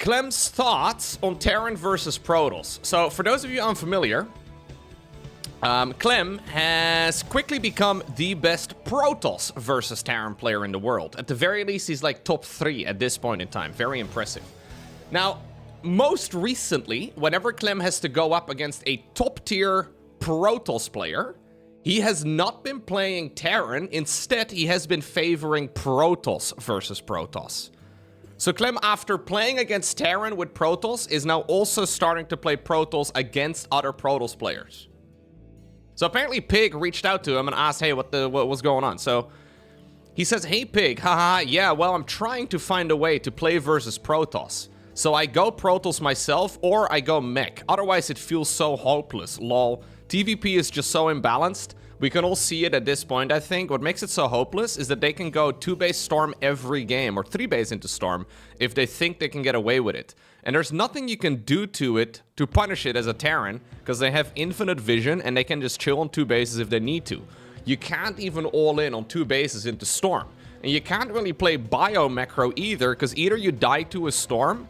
Clem's thoughts on Terran versus Protoss. So, for those of you unfamiliar, Clem has quickly become the best Protoss versus Terran player in the world. At the very least, he's like top 3 at this point in time. Very impressive. Now, most recently, whenever Clem has to go up against a top-tier Protoss player, he has not been playing Terran. Instead, he has been favoring Protoss versus Protoss. So Clem, after playing against Terran with Protoss, is now also starting to play Protoss against other Protoss players. So apparently Pig reached out to him and asked, hey, what was going on? So he says, hey Pig, haha, yeah, well, I'm trying to find a way to play versus Protoss. So I go Protoss myself or I go mech. Otherwise it feels so hopeless, lol. TVP is just so imbalanced. We can all see it at this point, I think. What makes it so hopeless is that they can go 2-base Storm every game, or 3-base into Storm, if they think they can get away with it. And there's nothing you can do to it to punish it as a Terran, because they have infinite vision and they can just chill on 2 bases if they need to. You can't even all in on 2 bases into Storm. And you can't really play Bio-Macro either, because either you die to a Storm,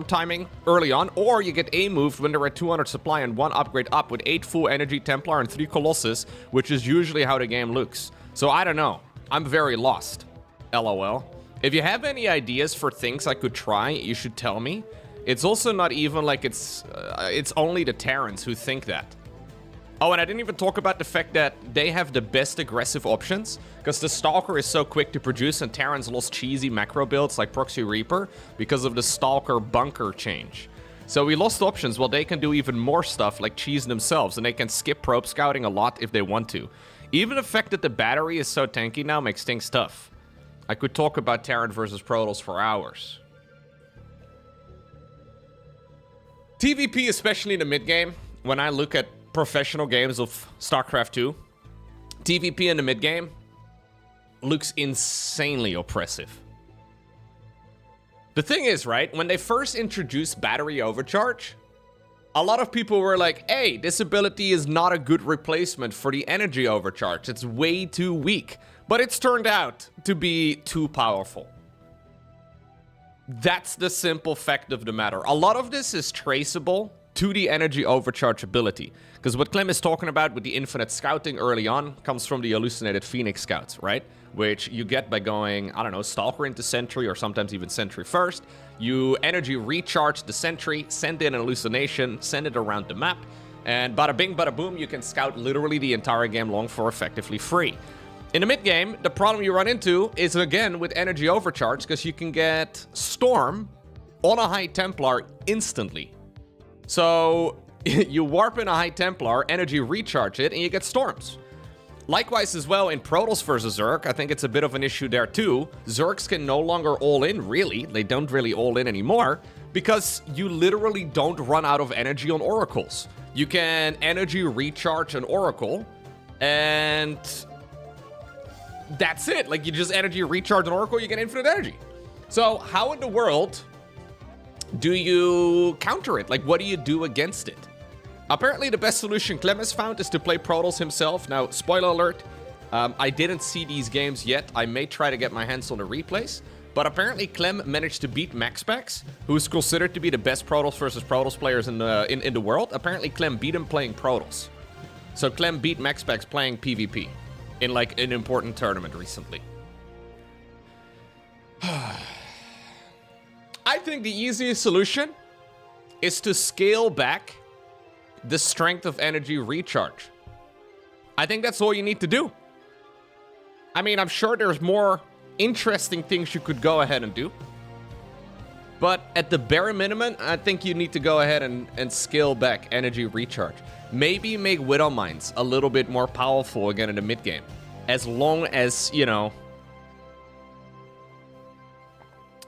timing early on, or you get A-moved when they're at 200 supply and 1 upgrade up with 8 full energy Templar and 3 Colossus, which is usually how the game looks. So I don't know. I'm very lost. LOL. If you have any ideas for things I could try, you should tell me. It's also not even like it's only the Terrans who think that. Oh, and I didn't even talk about the fact that they have the best aggressive options, because the Stalker is so quick to produce and Terrans lost cheesy macro builds like Proxy Reaper because of the Stalker bunker change. So we lost options while they can do even more stuff like cheese themselves, and they can skip probe scouting a lot if they want to. Even the fact that the battery is so tanky now makes things tough. I could talk about Terran versus Protoss for hours. TVP, especially in the mid game, when I look at professional games of StarCraft 2, TVP in the mid game looks insanely oppressive. The thing is, right, when they first introduced battery overcharge, a lot of people were like, hey, this ability is not a good replacement for the energy overcharge. It's way too weak. But it's turned out to be too powerful. That's the simple fact of the matter. A lot of this is traceable to the energy overcharge ability. Because what Clem is talking about with the infinite scouting early on comes from the hallucinated Phoenix scouts, right? Which you get by going, I don't know, Stalker into Sentry, or sometimes even Sentry first. You energy recharge the Sentry, send in an hallucination, send it around the map, and bada bing, bada boom, you can scout literally the entire game long for effectively free. In the mid game, the problem you run into is again with energy overcharge, because you can get Storm on a High Templar instantly. So you warp in a High Templar, energy recharge it, and you get Storms. Likewise as well in Protoss versus Zerg, I think it's a bit of an issue there too. Zergs can no longer all in, really. They don't really all in anymore, because you literally don't run out of energy on Oracles. You can energy recharge an Oracle, and that's it. Like, you just energy recharge an Oracle, you get infinite energy. So how in the world do you counter it? Like, what do you do against it? Apparently, the best solution Clem has found is to play Protoss himself. Now, spoiler alert, I didn't see these games yet. I may try to get my hands on the replays. But apparently, Clem managed to beat MaxPax, who is considered to be the best Protoss versus Protoss players in the world. Apparently, Clem beat him playing Protoss. So Clem beat MaxPax playing PvP in, like, an important tournament recently. I think the easiest solution is to scale back the strength of energy recharge. I think that's all you need to do. I mean, I'm sure there's more interesting things you could go ahead and do. But at the bare minimum, I think you need to go ahead and scale back energy recharge. Maybe make Widow Mines a little bit more powerful again in the mid game. As long as, you know,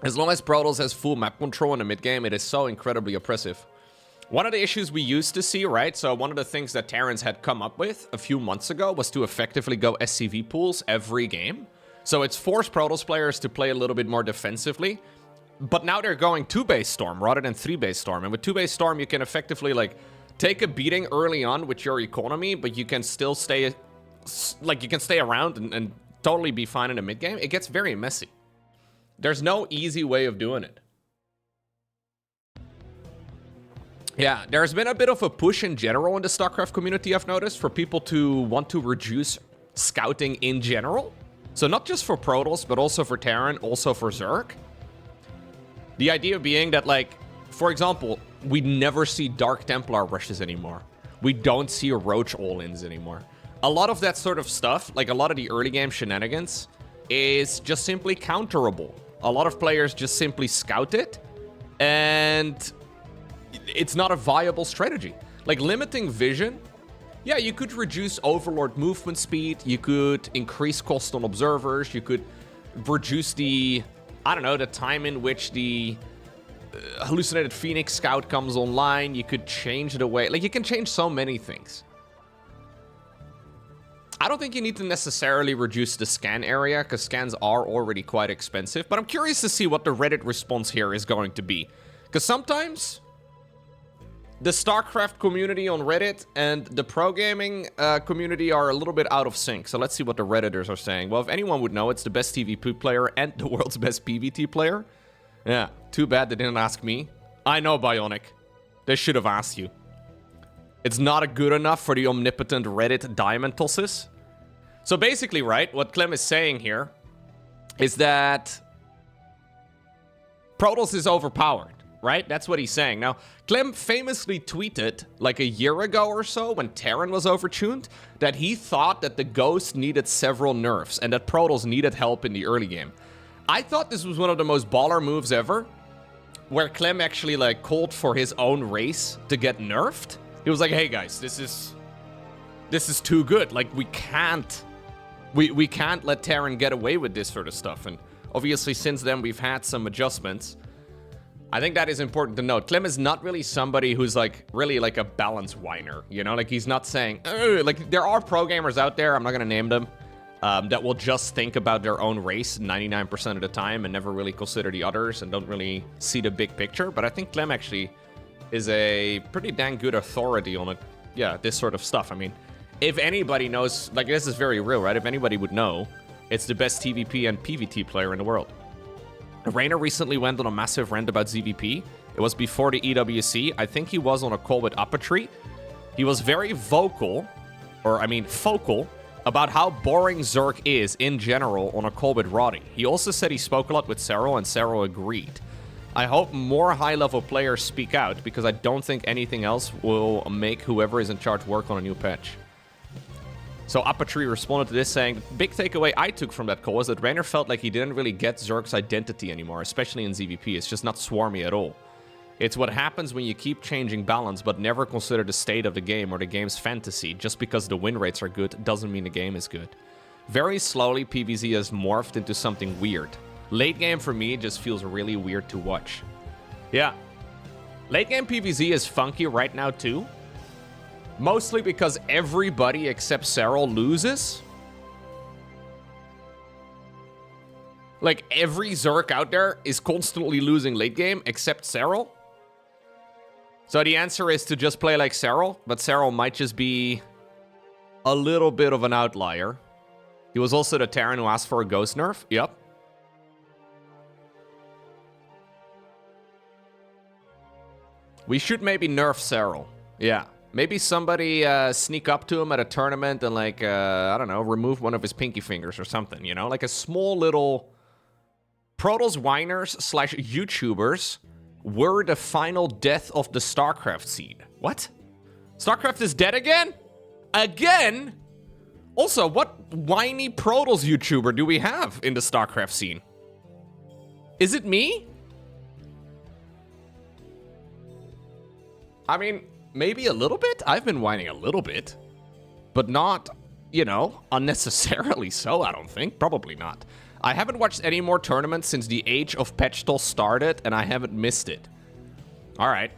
as long as Protoss has full map control in the mid game, it is so incredibly oppressive. One of the issues we used to see, right? So one of the things that Terrans had come up with a few months ago was to effectively go SCV pools every game. So it's forced Protoss players to play a little bit more defensively. But now they're going 2-base Storm rather than 3-base Storm. And with 2-base Storm, you can effectively, like, take a beating early on with your economy, but you can still stay, like, you can stay around and totally be fine in the mid game. It gets very messy. There's no easy way of doing it. Yeah, there's been a bit of a push in general in the StarCraft community, I've noticed, for people to want to reduce scouting in general. So not just for Protoss, but also for Terran, also for Zerg. The idea being that, like, for example, we never see Dark Templar rushes anymore. We don't see Roach all-ins anymore. A lot of that sort of stuff, like a lot of the early game shenanigans, is just simply counterable. A lot of players just simply scout it, and it's not a viable strategy. Like, limiting vision, yeah, you could reduce Overlord movement speed, you could increase cost on observers, you could reduce the, I don't know, the time in which the hallucinated Phoenix Scout comes online, you could change the way, like, you can change so many things. I don't think you need to necessarily reduce the scan area, because scans are already quite expensive, but I'm curious to see what the Reddit response here is going to be. Because sometimes the StarCraft community on Reddit and the pro gaming community are a little bit out of sync. So let's see what the Redditors are saying. Well, if anyone would know, it's the best TVP player and the world's best PvT player. Yeah, too bad they didn't ask me. I know, Bionic. They should have asked you. It's not good enough for the omnipotent Reddit diamond tosses. So basically, right, what Clem is saying here is that Protoss is overpowered. Right? That's what he's saying. Now, Clem famously tweeted like a year ago or so when Terran was overtuned that he thought that the Ghost needed several nerfs and that Protoss needed help in the early game. I thought this was one of the most baller moves ever, where Clem actually like called for his own race to get nerfed. He was like, hey guys, this is too good. Like, we can't let Terran get away with this sort of stuff. And obviously since then we've had some adjustments. I think that is important to note. Clem is not really somebody who's like really like a balance whiner, you know? Like, he's not saying, like, there are pro gamers out there, I'm not gonna name them, that will just think about their own race 99% of the time and never really consider the others and don't really see the big picture. But I think Clem actually is a pretty dang good authority on it. Yeah, this sort of stuff. I mean, if anybody knows, like, this is very real, right? If anybody would know, it's the best TVP and PvT player in the world. Rainer recently went on a massive rant about ZvP. It was before the EWC. I think he was on a call with Uppertree. He was very vocal, focal, about how boring Zerg is in general on a call with Roddy. He also said he spoke a lot with Serral, and Serral agreed. I hope more high-level players speak out, because I don't think anything else will make whoever is in charge work on a new patch. So Uppertree responded to this saying, the big takeaway I took from that call was that Rainer felt like he didn't really get Zerg's identity anymore, especially in ZvP. It's just not swarmy at all. It's what happens when you keep changing balance but never consider the state of the game or the game's fantasy. Just because the win rates are good doesn't mean the game is good. Very slowly, PvZ has morphed into something weird. Late game for me just feels really weird to watch. Yeah. Late game PvZ is funky right now too. Mostly because everybody except Serral loses. Like, every Zerg out there is constantly losing late game except Serral. So the answer is to just play like Serral, but Serral might just be a little bit of an outlier. He was also the Terran who asked for a Ghost nerf. Yep. We should maybe nerf Serral. Yeah. Maybe somebody sneak up to him at a tournament and, like, I don't know, remove one of his pinky fingers or something, you know? Like a small little... Protoss whiners / YouTubers were the final death of the StarCraft scene. What? StarCraft is dead again? Again? Also, what whiny Protoss YouTuber do we have in the StarCraft scene? Is it me? I mean... maybe a little bit? I've been whining a little bit. But not, you know, unnecessarily so, I don't think. Probably not. I haven't watched any more tournaments since the age of Patchtol started, and I haven't missed it. Alright.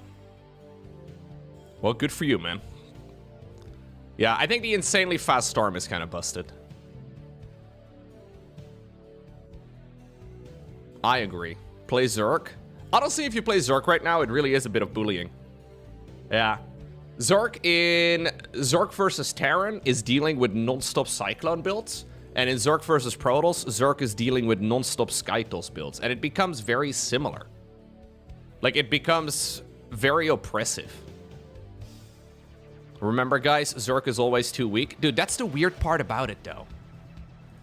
Well, good for you, man. Yeah, I think the insanely fast storm is kind of busted. I agree. Play Zerg. Honestly, if you play Zerg right now, it really is a bit of bullying. Yeah. Zerg versus Terran is dealing with non-stop Cyclone builds. And in Zerg versus Protoss, Zerg is dealing with non-stop Skytoss builds. And it becomes very similar. Like, it becomes very oppressive. Remember, guys, Zerg is always too weak. Dude, that's the weird part about it, though.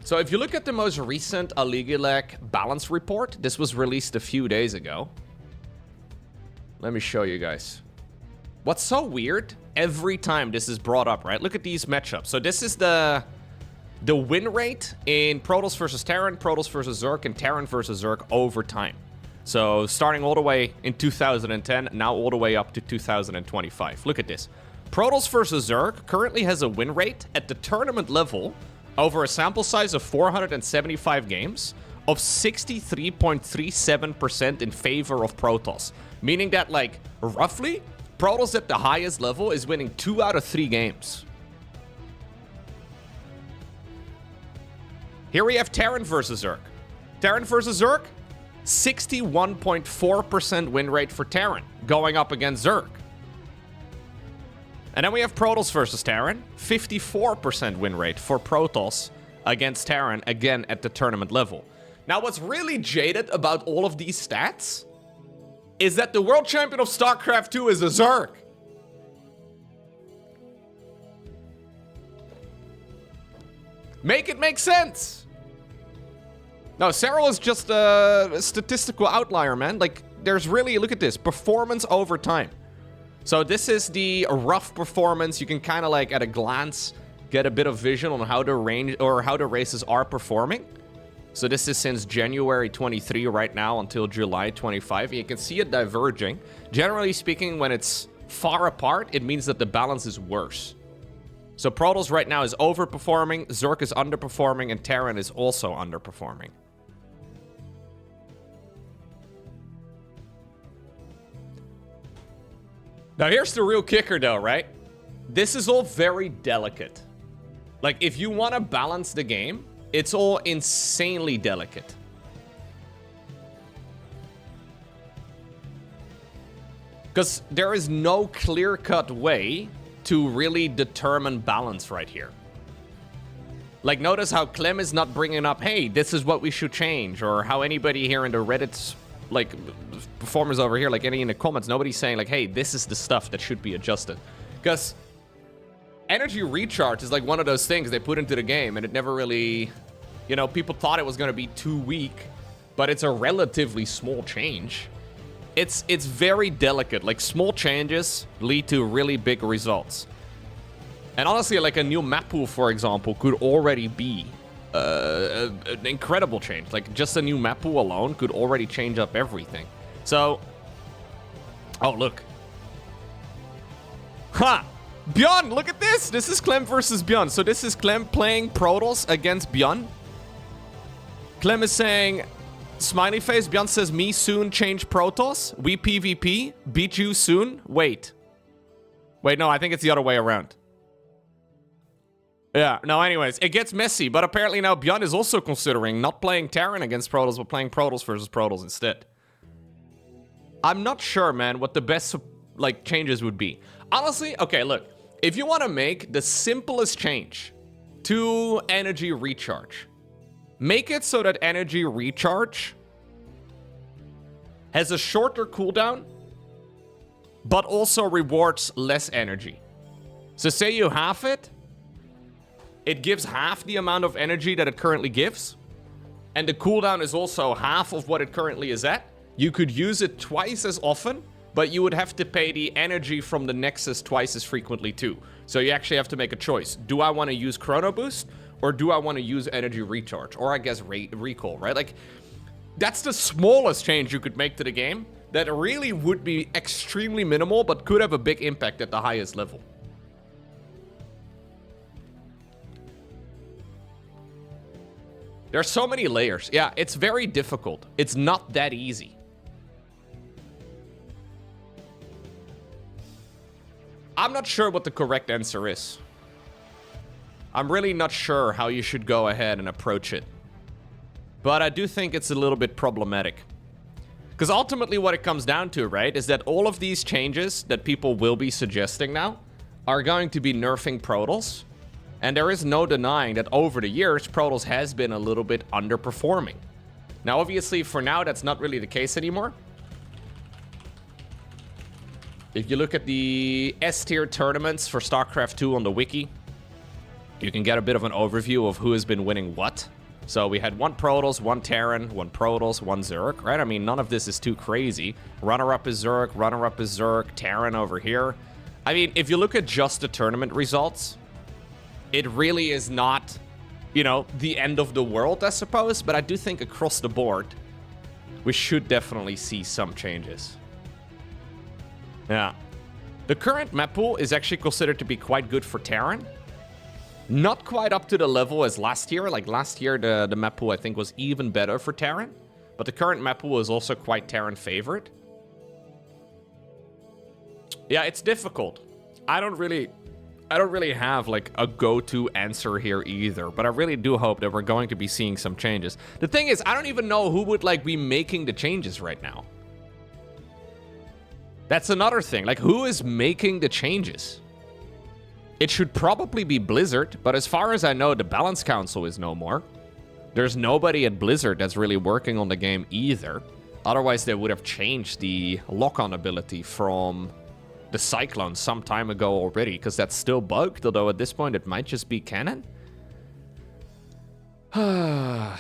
So if you look at the most recent Aligilek balance report, this was released a few days ago. Let me show you guys. What's so weird, every time this is brought up, right? Look at these matchups. So this is the win rate in Protoss versus Terran, Protoss versus Zerg, and Terran versus Zerg over time. So starting all the way in 2010, now all the way up to 2025. Look at this. Protoss versus Zerg currently has a win rate at the tournament level over a sample size of 475 games of 63.37% in favor of Protoss. Meaning that, like, roughly, Protoss at the highest level is winning 2 out of 3 games. Here we have Terran versus Zerg. Terran versus Zerg, 61.4% win rate for Terran, going up against Zerg. And then we have Protoss versus Terran, 54% win rate for Protoss against Terran, again at the tournament level. Now, what's really jaded about all of these stats is that the world champion of StarCraft 2 is a Zerg. Make it make sense. No, Serral is just a statistical outlier, man. Like, there's really, look at this, performance over time. So this is the rough performance. You can kind of like at a glance get a bit of vision on how the range or how the races are performing. So this is since January 23 right now until July 25. You can see it diverging. Generally speaking, when it's far apart, it means that the balance is worse. So Protoss right now is overperforming, Zerg is underperforming, and Terran is also underperforming. Now here's the real kicker though, right? This is all very delicate. Like, if you want to balance the game, it's all insanely delicate. Because there is no clear-cut way to really determine balance right here. Like, notice how Clem is not bringing up, hey, this is what we should change, or how anybody here in the Reddit's, like, performers over here, like any in the comments, nobody's saying, like, hey, this is the stuff that should be adjusted. Because energy recharge is like one of those things they put into the game, and it never really, you know, people thought it was going to be too weak, but it's a relatively small change. It's very delicate. Like, small changes lead to really big results. And honestly, like a new map pool, for example, could already be an incredible change. Like, just a new map pool alone could already change up everything. So, oh, look. Ha! Bjorn, look at this! This is Clem versus Bjorn. So this is Clem playing Protoss against Bjorn. Clem is saying, smiley face. Bjorn says, me soon change Protoss. We PvP. Beat you soon. Wait. Wait, no, I think it's the other way around. Yeah, no, anyways, it gets messy, but apparently now Bjorn is also considering not playing Terran against Protoss, but playing Protoss versus Protoss instead. I'm not sure, man, what the best, like, changes would be. Honestly, okay, look, if you want to make the simplest change to energy recharge, make it so that energy recharge has a shorter cooldown, but also rewards less energy. So say you half it, it gives half the amount of energy that it currently gives, and the cooldown is also half of what it currently is at. You could use it twice as often, but you would have to pay the energy from the Nexus twice as frequently too. So you actually have to make a choice. Do I want to use Chrono Boost, or do I want to use energy recharge? Or I guess recall, right? Like, that's the smallest change you could make to the game that really would be extremely minimal, but could have a big impact at the highest level. There are so many layers. Yeah, it's very difficult. It's not that easy. I'm not sure what the correct answer is. I'm really not sure how you should go ahead and approach it. But I do think it's a little bit problematic. Because ultimately what it comes down to, right, is that all of these changes that people will be suggesting now are going to be nerfing Protoss. And there is no denying that over the years, Protoss has been a little bit underperforming. Now, obviously, for now, that's not really the case anymore. If you look at the S-tier tournaments for StarCraft 2 on the wiki, you can get a bit of an overview of who has been winning what. So we had one Protoss, one Terran, one Protoss, one Zerg, right? I mean, none of this is too crazy. Runner-up is Zerg, runner-up is Zerg, Terran over here. I mean, if you look at just the tournament results, it really is not, you know, the end of the world, I suppose. But I do think across the board, we should definitely see some changes. Yeah. The current map pool is actually considered to be quite good for Terran. Not quite up to the level as last year. Like last year, the map pool, I think, was even better for Terran. But the current map pool is also quite Terran favored. Yeah, it's difficult. I don't really have like a go-to answer here either. But I really do hope that we're going to be seeing some changes. The thing is, I don't even know who would like be making the changes right now. That's another thing. Like, who is making the changes? It should probably be Blizzard, but as far as I know, the Balance Council is no more. There's nobody at Blizzard that's really working on the game either. Otherwise, they would have changed the lock-on ability from the Cyclone some time ago already, because that's still bugged, although at this point it might just be canon. I'm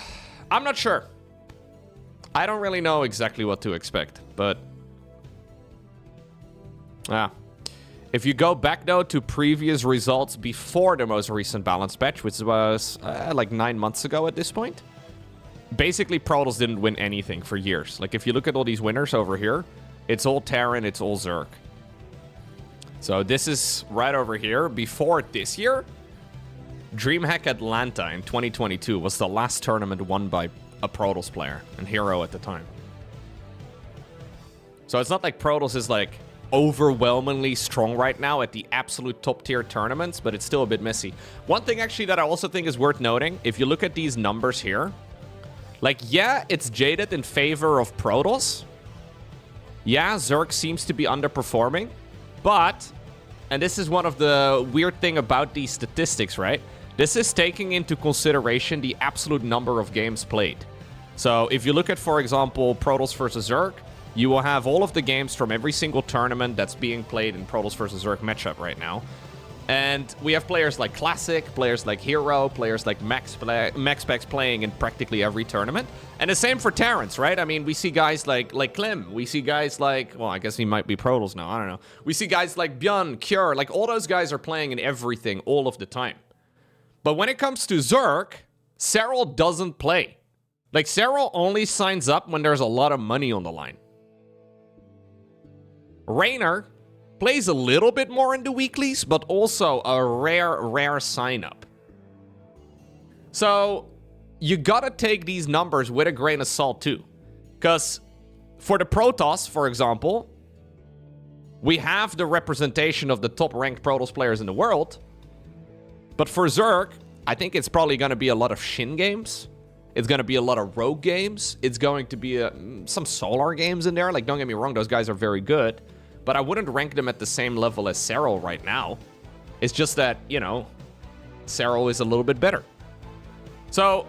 not sure. I don't really know exactly what to expect, but... If you go back, though, to previous results before the most recent balance patch, which was like 9 months ago at this point, basically Protoss didn't win anything for years. Like, if you look at all these winners over here, it's all Terran, it's all Zerg. So this is right over here. Before this year, DreamHack Atlanta in 2022 was the last tournament won by a Protoss player and hero at the time. So it's not like Protoss is like overwhelmingly strong right now at the absolute top tier tournaments, but it's still a bit messy. One thing actually that I also think is worth noting, if you look at these numbers here, like, yeah, it's jaded in favor of Protoss. Yeah, Zerg seems to be underperforming, but, and this is one of the weird thing about these statistics, right? This is taking into consideration the absolute number of games played. So if you look at, for example, Protoss versus Zerg, you will have all of the games from every single tournament that's being played in Protoss versus Zerg matchup right now. And we have players like Classic, players like Hero, players like Max Specs playing in practically every tournament. And the same for Terrans, right? I mean, we see guys like Clem. We see guys like, well, I guess he might be Protoss now. I don't know. We see guys like Björn, Cure. Like, all those guys are playing in everything all of the time. But when it comes to Zerg, Serral doesn't play. Like, Serral only signs up when there's a lot of money on the line. Raynor plays a little bit more in the weeklies, but also a rare sign-up. So, you gotta take these numbers with a grain of salt, too. Because for the Protoss, for example, we have the representation of the top-ranked Protoss players in the world. But for Zerg, I think it's probably gonna be a lot of Shin games. It's gonna be a lot of Rogue games. It's going to be some Solar games in there. Like, don't get me wrong, those guys are very good. But I wouldn't rank them at the same level as Serral right now. It's just that, you know, Serral is a little bit better. So,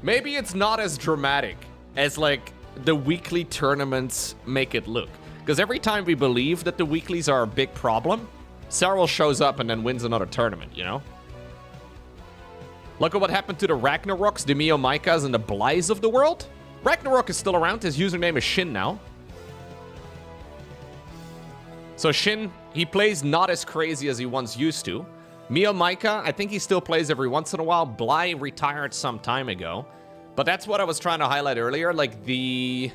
maybe it's not as dramatic as, like, the weekly tournaments make it look. Because every time we believe that the weeklies are a big problem, Serral shows up and then wins another tournament, you know? Look at what happened to the Ragnaroks, the Miomaikas, and the Blais of the world. Ragnarok is still around. His username is Shin now. So Shin, he plays not as crazy as he once used to. Miomaica, I think he still plays every once in a while. Blai retired some time ago. But that's what I was trying to highlight earlier. Like, the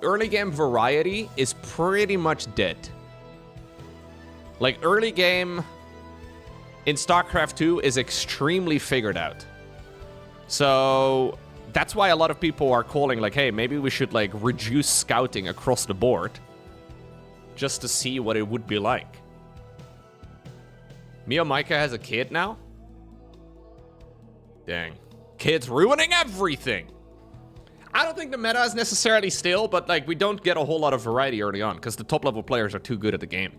early game variety is pretty much dead. Like, early game in StarCraft 2 is extremely figured out. So that's why a lot of people are calling, like, hey, maybe we should, like, reduce scouting across the board just to see what it would be like. Miomaica has a kid now? Dang. Kids ruining everything! I don't think the meta is necessarily stale, but, like, we don't get a whole lot of variety early on, because the top-level players are too good at the game.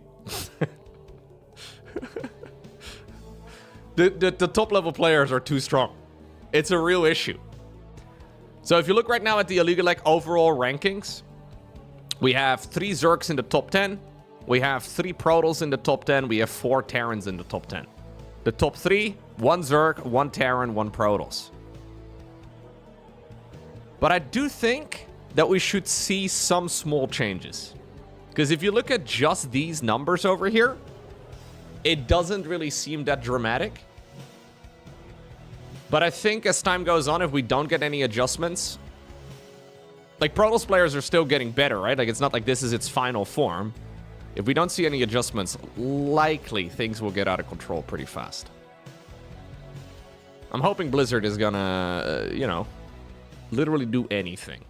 The top-level players are too strong. It's a real issue. So if you look right now at the Illegal, like, overall rankings, We have 3 Zergs in the top 10. We have 3 Protoss in the top 10. We have 4 Terrans in the top 10. The top 3, 1 Zerg, 1 Terran, 1 Protoss. But I do think that we should see some small changes. Because if you look at just these numbers over here, it doesn't really seem that dramatic. But I think as time goes on, if we don't get any adjustments... Like, Protoss players are still getting better, right? Like, it's not like this is its final form. If we don't see any adjustments, likely things will get out of control pretty fast. I'm hoping Blizzard is gonna, you know, literally do anything.